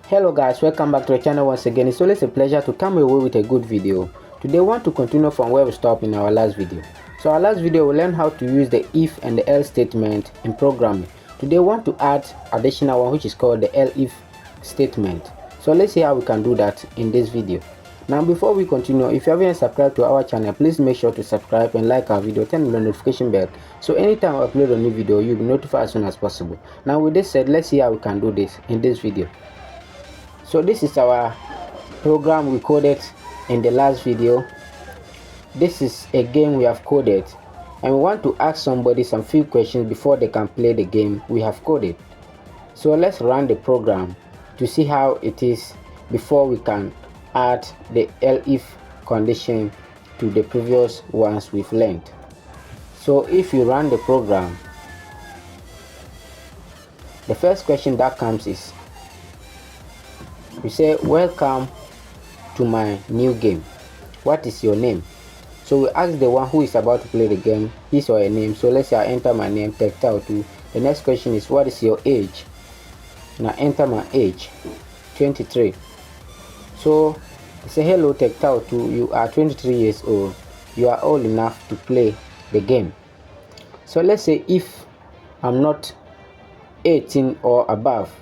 Hello guys, welcome back to the channel once again. It's always a pleasure to come away with a good video. Today we want to continue from where we stopped in our last video. So our last video we learned how to use the if and the else statement in programming. Today we want to add additional one which is called the elif statement. So let's see how we can do that in this video. Now before we continue, if you haven't subscribed to our channel, please make sure to subscribe and like our video, turn on the notification bell so anytime I upload a new video you'll be notified as soon as possible. Now with this said, let's see how we can do this in this video. So this is our program we coded in the last video. This is a game we have coded and we want to ask somebody some few questions before they can play the game we have coded. So let's run the program to see how it is before we can add the elif condition to the previous ones we've learned. So if you run the program, the first question that comes is, we say welcome to my new game, what is your name? So we ask the one who is about to play the game his or her name. So let's say I enter my name, techtawutu. The next question is, what is your age? Now enter my age, 23. So say, hello techtawutu, you are 23 years old, you are old enough to play the game. So let's say if I'm not 18 or above.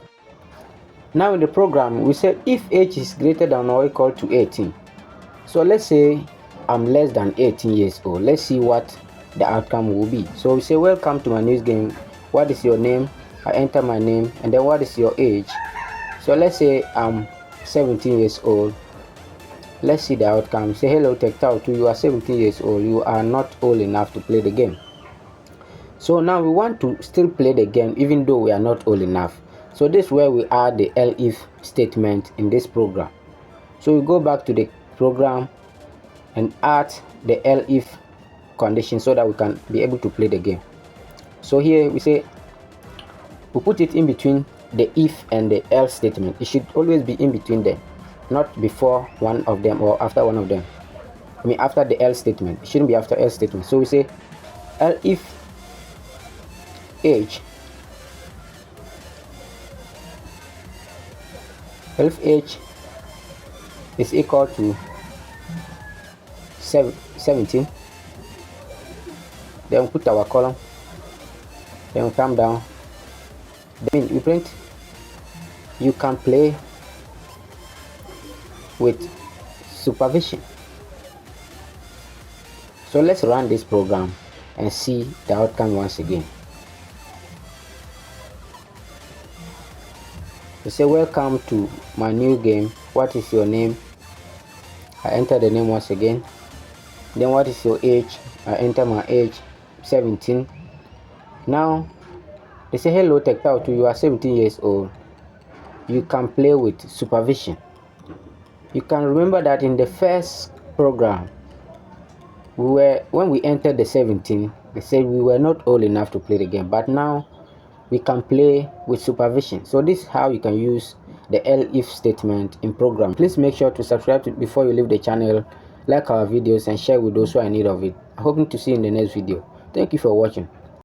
Now in the program we said if age is greater than or equal to 18. So let's say I'm less than 18 years old. Let's see what the outcome will be. So we say welcome to my new game, what is your name? I enter my name, and then what is your age? So let's say I'm 17 years old. Let's see the outcome. Say hello techtawutu, you are 17 years old, you are not old enough to play the game. So now we want to still play the game even though we are not old enough. So this is where we add the elif statement in this program. So we go back to the program and add the elif condition so that we can be able to play the game. So here we say we put it in between the if and the else statement. It should always be in between them, not before one of them or after one of them. I mean after the else statement. It shouldn't be after else statement. So we say elif age, elif age is equal to 17. Then we put our column, then we come down, then we print you can play with supervision. So let's run this program and see the outcome once again. We say welcome to my new game, what is your name? I enter the name once again. Then what is your age? I enter my age, 17. Now they say hello techtawutu, you are 17 years old, you can play with supervision. You can remember that in the first program when we entered the 17, they said we were not old enough to play the game, but now we can play with supervision. So this is how you can use the elif statement in program. Please make sure to subscribe before you leave the channel, like our videos and share with those who are in need of it. I hope to see you in the next video. Thank you for watching.